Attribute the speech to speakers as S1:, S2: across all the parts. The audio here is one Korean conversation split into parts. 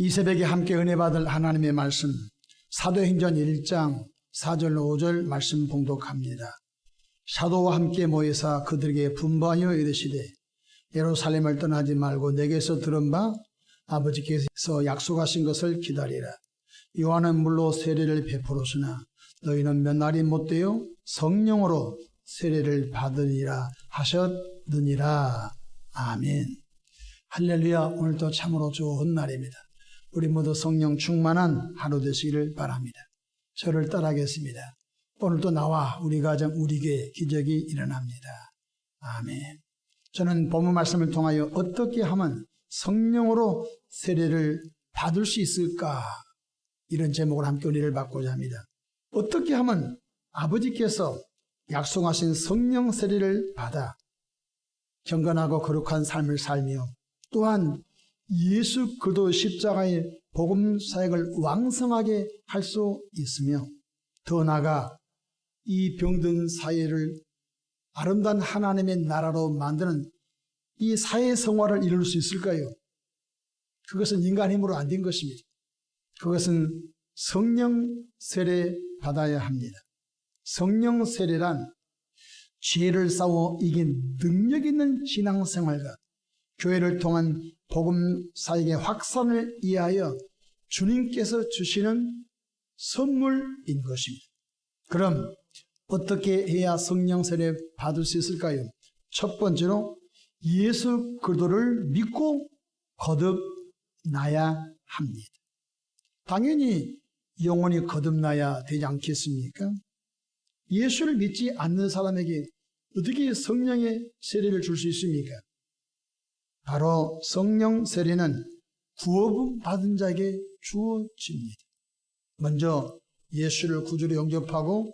S1: 이 새벽에 함께 은혜 받을 하나님의 말씀, 사도행전 1장 4절 5절 말씀 봉독합니다. 사도와 함께 모여서 그들에게 분부하여 이르시되 예루살렘을 떠나지 말고 내게서 들은 바 아버지께서 약속하신 것을 기다리라. 요한은 물로 세례를 베풀었으나 너희는 몇 날이 못되어 성령으로 세례를 받으리라 하셨느니라. 아멘. 할렐루야. 오늘도 참으로 좋은 날입니다. 우리 모두 성령 충만한 하루 되시기를 바랍니다. 저를 따라하겠습니다. 오늘도 나와 우리 가정 우리에게 기적이 일어납니다. 아멘. 저는 본문 말씀을 통하여 어떻게 하면 성령으로 세례를 받을 수 있을까, 이런 제목으로 함께 은혜를 받고자 합니다. 어떻게 하면 아버지께서 약속하신 성령 세례를 받아 경건하고 거룩한 삶을 살며 또한 예수 그리스도의 십자가의 복음 사역을 왕성하게 할 수 있으며 더 나아가 이 병든 사회를 아름다운 하나님의 나라로 만드는 이 사회 성화를 이룰 수 있을까요? 그것은 인간 힘으로 안 된 것입니다. 그것은 성령 세례 받아야 합니다. 성령 세례란 죄를 싸워 이긴 능력 있는 신앙생활과 교회를 통한 복음 사역의 확산을 위하여 주님께서 주시는 선물인 것입니다. 그럼 어떻게 해야 성령 세례 받을 수 있을까요? 첫 번째로 예수 그리스도를 믿고 거듭나야 합니다. 당연히 영혼이 거듭나야 되지 않겠습니까? 예수를 믿지 않는 사람에게 어떻게 성령의 세례를 줄 수 있습니까? 바로 성령 세례는 구원 받은 자에게 주어집니다. 먼저 예수를 구주로 영접하고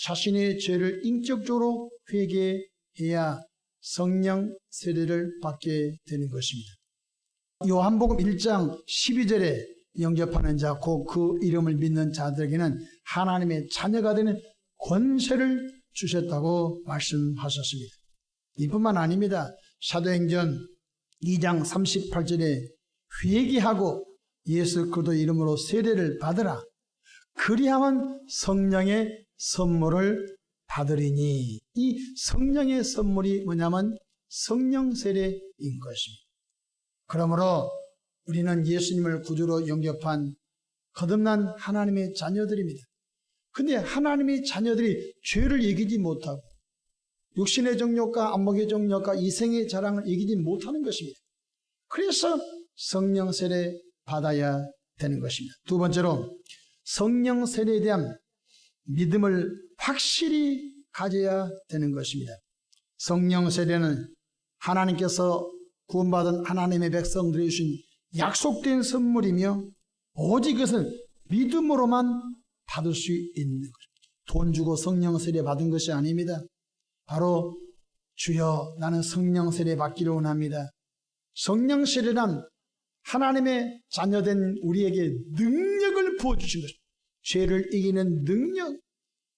S1: 자신의 죄를 인격적으로 회개해야 성령 세례를 받게 되는 것입니다. 요한복음 1장 12절에 영접하는 자, 곧 그 이름을 믿는 자들에게는 하나님의 자녀가 되는 권세를 주셨다고 말씀하셨습니다. 이뿐만 아닙니다. 사도행전 2장 38절에 회개하고 예수 그리스도 이름으로 세례를 받으라. 그리하면 성령의 선물을 받으리니, 이 성령의 선물이 뭐냐면 성령 세례인 것입니다. 그러므로 우리는 예수님을 구주로 영접한 거듭난 하나님의 자녀들입니다. 근데 하나님의 자녀들이 죄를 이기지 못하고 육신의 정욕과 안목의 정욕과 이생의 자랑을 이기지 못하는 것입니다. 그래서 성령 세례 받아야 되는 것입니다. 두 번째로 성령 세례에 대한 믿음을 확실히 가져야 되는 것입니다. 성령 세례는 하나님께서 구원받은 하나님의 백성들이 주신 약속된 선물이며 오직 그것을 믿음으로만 받을 수 있는 것입니다. 돈 주고 성령 세례 받은 것이 아닙니다. 바로 주여 나는 성령 세례 받기를 원합니다. 성령 세례란 하나님의 자녀된 우리에게 능력을 부어주신 것입니다. 죄를 이기는 능력,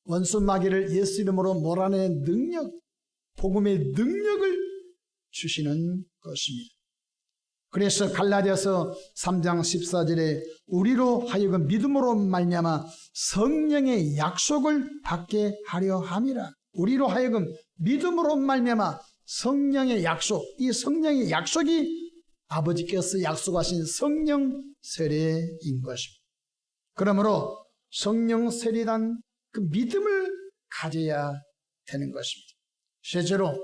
S1: 원수 마귀를 예수 이름으로 몰아내는 능력, 복음의 능력을 주시는 것입니다. 그래서 갈라디아서 3장 14절에 우리로 하여금 믿음으로 말미암아 성령의 약속을 받게 하려 함이라. 우리로 하여금 믿음으로 말미암아 성령의 약속, 이 성령의 약속이 아버지께서 약속하신 성령 세례인 것입니다. 그러므로 성령 세례란 그 믿음을 가져야 되는 것입니다. 실제로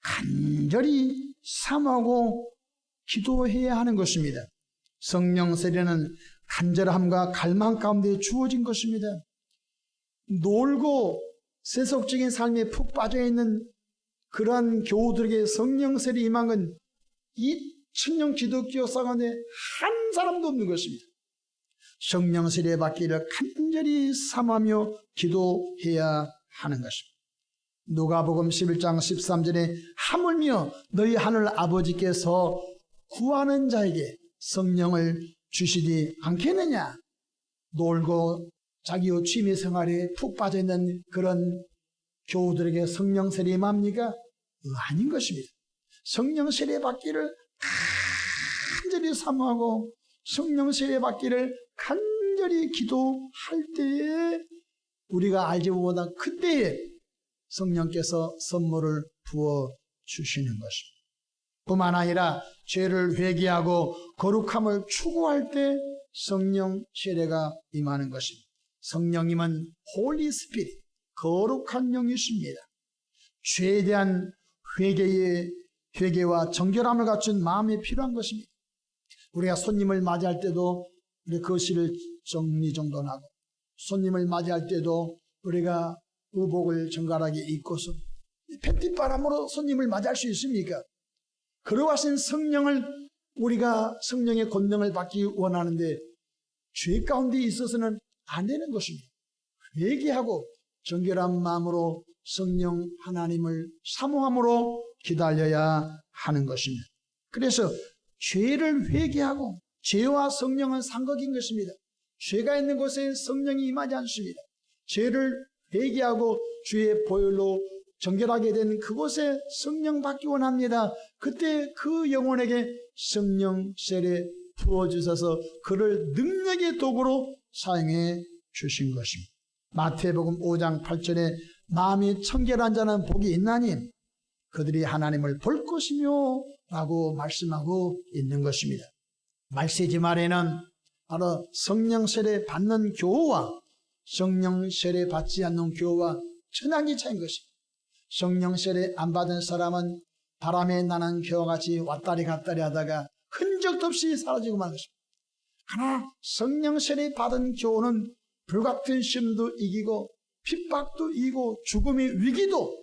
S1: 간절히 사모하고 기도해야 하는 것입니다. 성령 세례는 간절함과 갈망 가운데 주어진 것입니다. 놀고 세속적인 삶에 푹 빠져있는 그러한 교우들에게 성령 세례 임한 건 2000년 기독교 사관에 한 사람도 없는 것입니다. 성령 세례 받기를 간절히 사모하며 기도해야 하는 것입니다. 누가복음 11장 13절에 하물며 너희 하늘 아버지께서 구하는 자에게 성령을 주시지 않겠느냐. 놀고 자기 취미 생활에 푹 빠져있는 그런 교우들에게 성령 세례 임합니까? 아닌 것입니다. 성령 세례 받기를 간절히 사모하고 성령 세례 받기를 간절히 기도할 때에 우리가 알지 못한 그때에 성령께서 선물을 부어 주시는 것입니다. 뿐만 아니라 죄를 회개하고 거룩함을 추구할 때 성령 세례가 임하는 것입니다. 성령님은 홀리 스피릿, 거룩한 영이십니다. 죄에 대한 회개와 정결함을 갖춘 마음이 필요한 것입니다. 우리가 손님을 맞이할 때도 우리 거실을 정리정돈하고, 손님을 맞이할 때도 우리가 의복을 정갈하게 입고서 팬티바람으로 손님을 맞이할 수 있습니까? 그러하신 성령을, 우리가 성령의 권능을 받기 원하는데 죄 가운데 있어서는 안 되는 것입니다. 회개하고 정결한 마음으로 성령 하나님을 사모함으로 기다려야 하는 것입니다. 그래서 죄를 회개하고, 죄와 성령은 상극인 것입니다. 죄가 있는 곳에 성령이 임하지 않습니다. 죄를 회개하고 주의 보혈로 정결하게 된 그곳에 성령 받기 원합니다. 그때 그 영혼에게 성령 세례 부어주셔서 그를 능력의 도구로 사용해 주신 것입니다. 마태복음 5장 8절에 마음이 청결한 자는 복이 있나니 그들이 하나님을 볼 것이며 라고 말씀하고 있는 것입니다. 말세지 말에는 바로 성령 세례 받는 교우와 성령 세례 받지 않는 교우와 천양이 차인 것입니다. 성령 세례 안 받은 사람은 바람에 나는 겨와 같이 왔다리 갔다리 하다가 흔적도 없이 사라지고 만 것입니다. 그러나 성령 세례 받은 교우는 불같은 시험도 이기고 핍박도 이기고 죽음의 위기도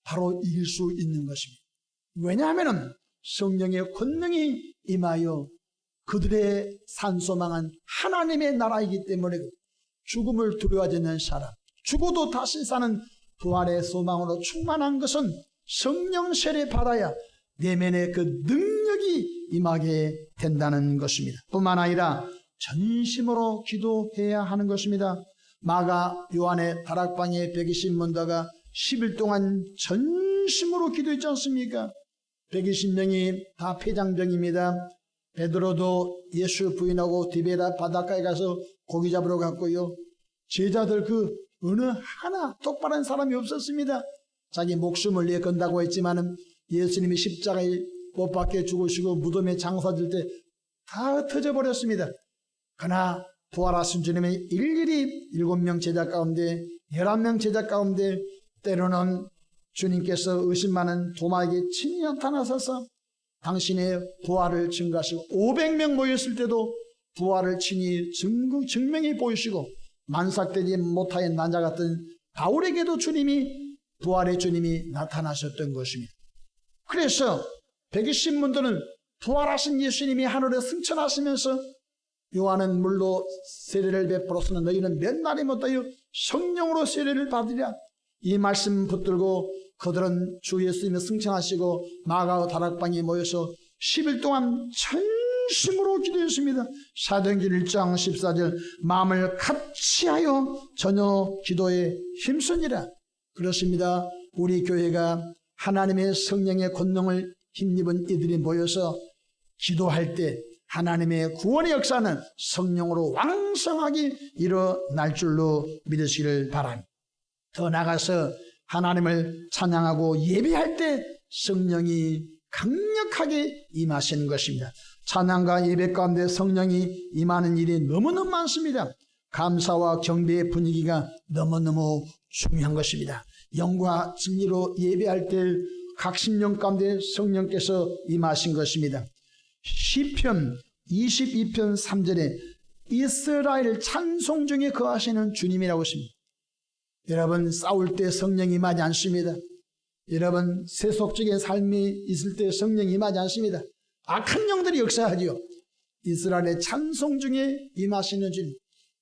S1: 바로 이길 수 있는 것입니다. 왜냐하면 성령의 권능이 임하여 그들의 산소망은 하나님의 나라이기 때문에 죽음을 두려워하지 않는 사람, 죽어도 다시 사는 부활의 소망으로 충만한 것은 성령 세례 받아야 내면의 그 능력이 임하게 된다는 것입니다. 뿐만 아니라 전심으로 기도해야 하는 것입니다. 마가 요한의 다락방에 120문도가 10일 동안 전심으로 기도했지 않습니까? 120명이 다 폐장병입니다. 베드로도 예수 부인하고 디베라 바닷가에 가서 고기 잡으러 갔고요. 제자들 그 어느 하나 똑바른 사람이 없었습니다. 자기 목숨을 위해 건다고 했지만은 예수님이 십자가에 못 박혀 죽으시고 무덤에 장사될 때 다 흩어져 버렸습니다. 그러나 부활하신 주님의 일일이 7명 제자 가운데 11명 제자 가운데 때로는 주님께서 의심 많은 도마에게 친히 나타나셔서 당신의 부활을 증거하시고 500명 모였을 때도 부활을 친히 증명해 보이시고 만삭되지 못하여 난자 같은 바울에게도 주님이 부활의 주님이 나타나셨던 것입니다. 그래서 120문도는 부활하신 예수님이 하늘에 승천하시면서 요한은 물로 세례를 베풀었으나 너희는 몇 날이 못하여 성령으로 세례를 받으랴. 이 말씀 붙들고 그들은 주 예수님이 승천하시고 마가 다락방에 모여서 10일 동안 전심으로 기도했습니다. 사도행전 1장 14절 마음을 같이하여 전혀 기도에 힘쓰니라. 그렇습니다. 우리 교회가 하나님의 성령의 권능을 힘입은 이들이 모여서 기도할 때 하나님의 구원의 역사는 성령으로 왕성하게 일어날 줄로 믿으시기를 바랍니다. 더 나아가서 하나님을 찬양하고 예배할 때 성령이 강력하게 임하시는 것입니다. 찬양과 예배 가운데 성령이 임하는 일이 너무너무 많습니다. 감사와 경배의 분위기가 너무너무 중요한 것입니다. 영과 진리로 예배할 때 각 심령 가운데 성령께서 임하신 것입니다. 시편 22편 3절에 이스라엘 찬송 중에 거하시는 주님이라고 했습니다. 여러분 싸울 때 성령이 임하지 않습니다. 여러분 세속적인 삶이 있을 때 성령이 임하지 않습니다. 악한 영들이 역사하지요. 이스라엘의 찬송 중에 임하시는 주님.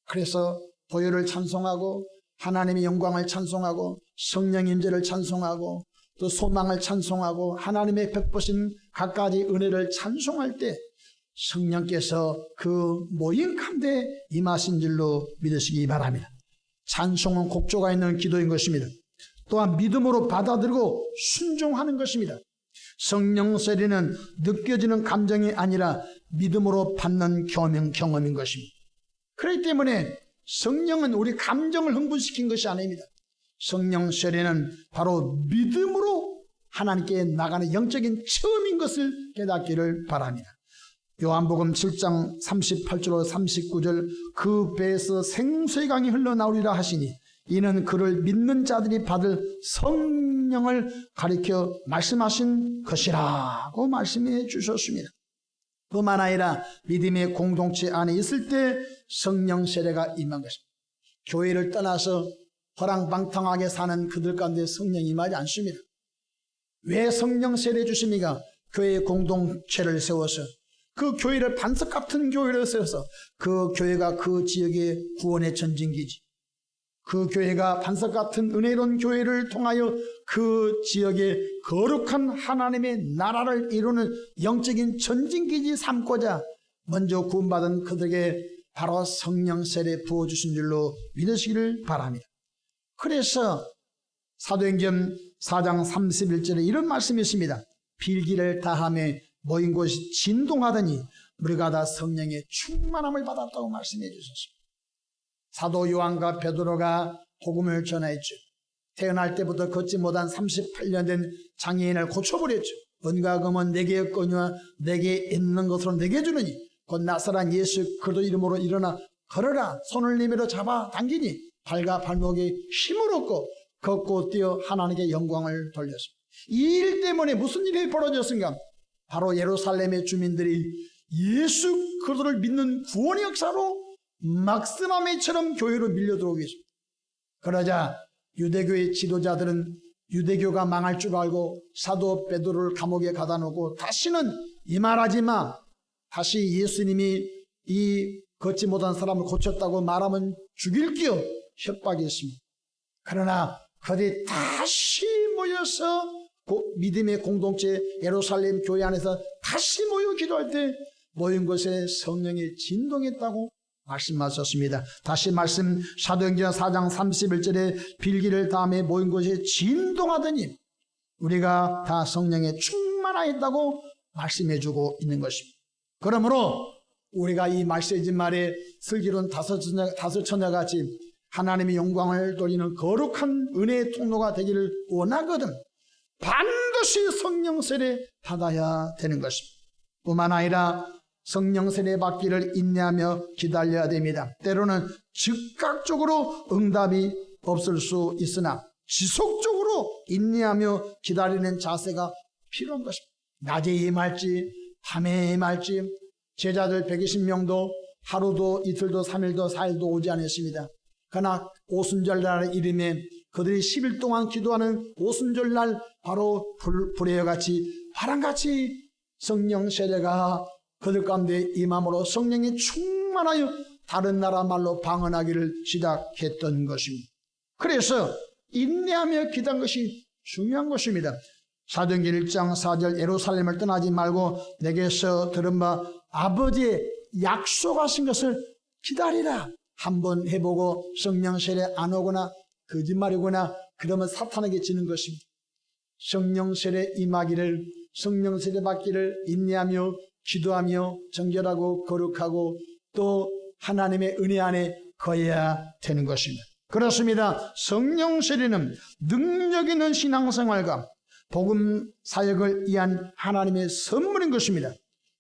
S1: 그래서 보혈을 찬송하고 하나님의 영광을 찬송하고 성령 임재를 찬송하고 또 소망을 찬송하고 하나님의 베푸신 갖가지 은혜를 찬송할 때 성령께서 그 모임 가운데 임하신 줄로 믿으시기 바랍니다. 찬송은 곡조가 있는 기도인 것입니다. 또한 믿음으로 받아들이고 순종하는 것입니다. 성령 세례는 느껴지는 감정이 아니라 믿음으로 받는 경험인 것입니다. 그렇기 때문에 성령은 우리 감정을 흥분시킨 것이 아닙니다. 성령 세례는 바로 믿음으로 하나님께 나가는 영적인 체험인 것을 깨닫기를 바랍니다. 요한복음 7장 38절로 39절 그 배에서 생수의 강이 흘러나오리라 하시니 이는 그를 믿는 자들이 받을 성령을 가리켜 말씀하신 것이라고 말씀해 주셨습니다. 뿐만 아니라 믿음의 공동체 안에 있을 때 성령 세례가 임한 것입니다. 교회를 떠나서 허랑방탕하게 사는 그들 가운데 성령이 임하지 않습니다. 왜 성령 세례 주십니까? 교회의 공동체를 세워서 그 교회를 반석 같은 교회를 세워서 그 교회가 그 지역의 구원의 전진기지, 그 교회가 반석 같은 은혜로운 교회를 통하여 그 지역의 거룩한 하나님의 나라를 이루는 영적인 전진기지 삼고자 먼저 구원받은 그들에게 바로 성령 세례 부어주신 줄로 믿으시기를 바랍니다. 그래서 사도행전 4장 31절에 이런 말씀이 있습니다. 필기를 다하며 모인 곳이 진동하더니 우리가 다 성령의 충만함을 받았다고 말씀해 주셨습니다. 사도 요한과 베드로가 복음을 전하였죠. 태어날 때부터 걷지 못한 38년 된 장애인을 고쳐버렸죠. 은과 금은 내게 없거니와 내게 있는 것으로 내게 주느니 곧 나사란 예수 그리스도 이름으로 일어나 걸어라. 손을 내밀어 잡아 당기니 발과 발목에 힘을 얻고 걷고 뛰어 하나님께 영광을 돌렸습니다. 이 일 때문에 무슨 일이 벌어졌습니까? 바로 예루살렘의 주민들이 예수 그리스도를 믿는 구원의 역사로 막스마메처럼 교회로 밀려 들어오게 했습니다. 그러자 유대교의 지도자들은 유대교가 망할 줄 알고 사도 베드로를 감옥에 가다 놓고 다시는 이 말하지 마. 다시 예수님이 이 걷지 못한 사람을 고쳤다고 말하면 죽일게요. 협박했습니다. 그러나 그들이 다시 모여서 믿음의 공동체 예루살렘 교회 안에서 다시 모여 기도할 때 모인 곳에 성령이 진동했다고 말씀하셨습니다. 다시 말씀 사도행전 4장 31절에 빌기를 다음에 모인 곳에 진동하더니 우리가 다 성령에 충만하였다고 말씀해주고 있는 것입니다. 그러므로 우리가 이 말세지 말에 슬기로운 다섯 처녀같이 하나님의 영광을 돌리는 거룩한 은혜의 통로가 되기를 원하거든 반드시 성령 세례 받아야 되는 것입니다. 뿐만 아니라 성령 세례 받기를 인내하며 기다려야 됩니다. 때로는 즉각적으로 응답이 없을 수 있으나 지속적으로 인내하며 기다리는 자세가 필요한 것입니다. 낮에 임할지 밤에 임할지 제자들 120명도 하루도 이틀도 3일도 4일도 오지 않았습니다. 그러나 오순절날 이름에 그들이 10일 동안 기도하는 오순절날 바로 불의 같이 바람같이 성령 세례가 그들 가운데 임함으로 성령이 충만하여 다른 나라 말로 방언하기를 시작했던 것입니다. 그래서 인내하며 기도한 것이 중요한 것입니다. 사도행전 1장 4절 예루살렘을 떠나지 말고 내게서 들은 바 아버지의 약속하신 것을 기다리라. 한번 해보고 성령 세례 안 오거나 거짓말이거나 그러면 사탄에게 지는 것입니다. 성령 세례 임하기를 성령 세례 받기를 인내하며 기도하며 정결하고 거룩하고 또 하나님의 은혜 안에 거해야 되는 것입니다. 그렇습니다. 성령 세례는 능력 있는 신앙생활과 복음 사역을 위한 하나님의 선물인 것입니다.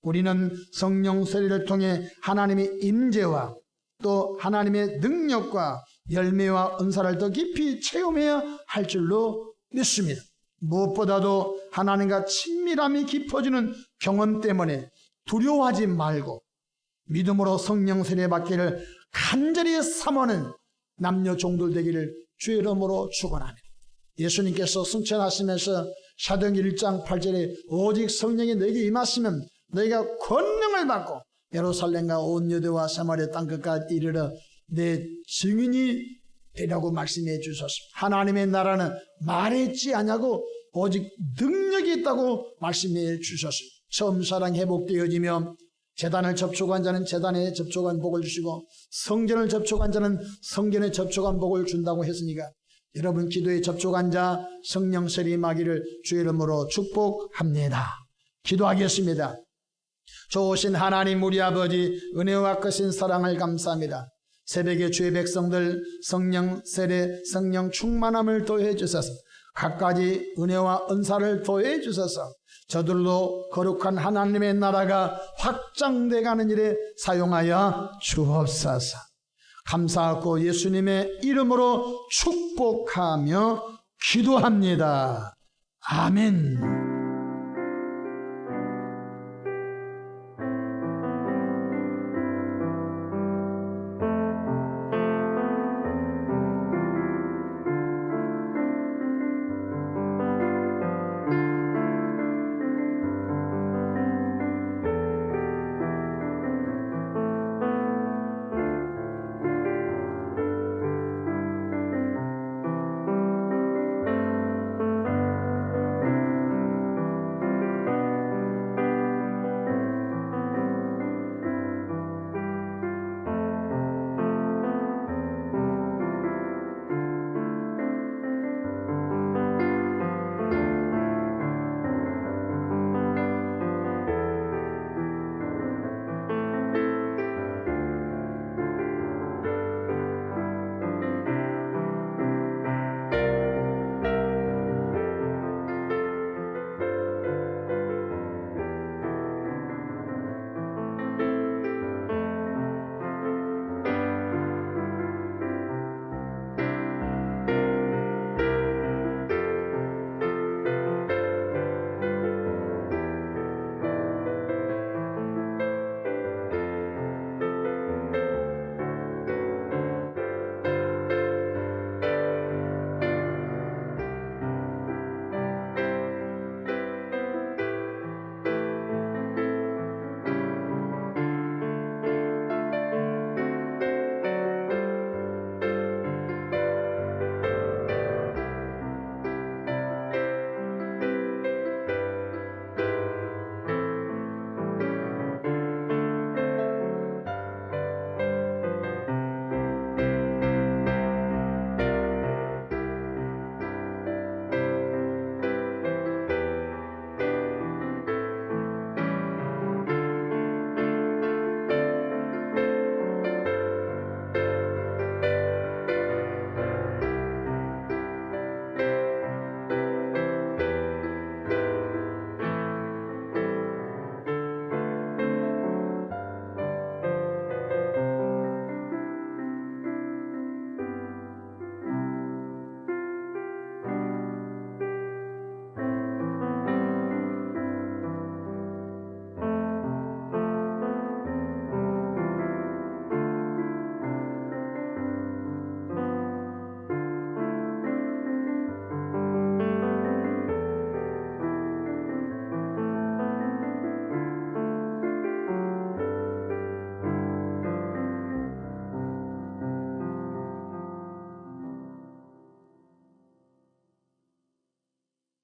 S1: 우리는 성령 세례를 통해 하나님의 임재와 또 하나님의 능력과 열매와 은사를 더 깊이 체험해야 할 줄로 믿습니다. 무엇보다도 하나님과 친밀함이 깊어지는 경험 때문에 두려워하지 말고 믿음으로 성령 세례 받기를 간절히 사모하는 남녀 종들 되기를 주의 이름으로 축원합니다. 예수님께서 승천하시면서 사도행전 1장 8절에 오직 성령이 너에게 임하시면 너희가 권능을 받고 예루살렘과 온 유대와 사마리아 땅끝까지 이르러 내 증인이 되라고 말씀해 주셨습니다. 하나님의 나라는 말했지 않냐고 오직 능력이 있다고 말씀해 주셨습니다. 처음 사랑 회복되어지며 제단을 접촉한 자는 제단에 접촉한 복을 주시고 성전을 접촉한 자는 성전에 접촉한 복을 준다고 했으니까 여러분 기도에 접촉한 자 성령 세례 임하기를 주의 이름으로 축복합니다. 기도하겠습니다. 좋으신 하나님 우리 아버지, 은혜와 크신 사랑을 감사합니다. 새벽에 주의 백성들 성령 세례, 성령 충만함을 더해 주셔서 갖가지 은혜와 은사를 더해 주셔서 저들도 거룩한 하나님의 나라가 확장돼 가는 일에 사용하여 주옵소서. 감사하고 예수님의 이름으로 축복하며 기도합니다. 아멘.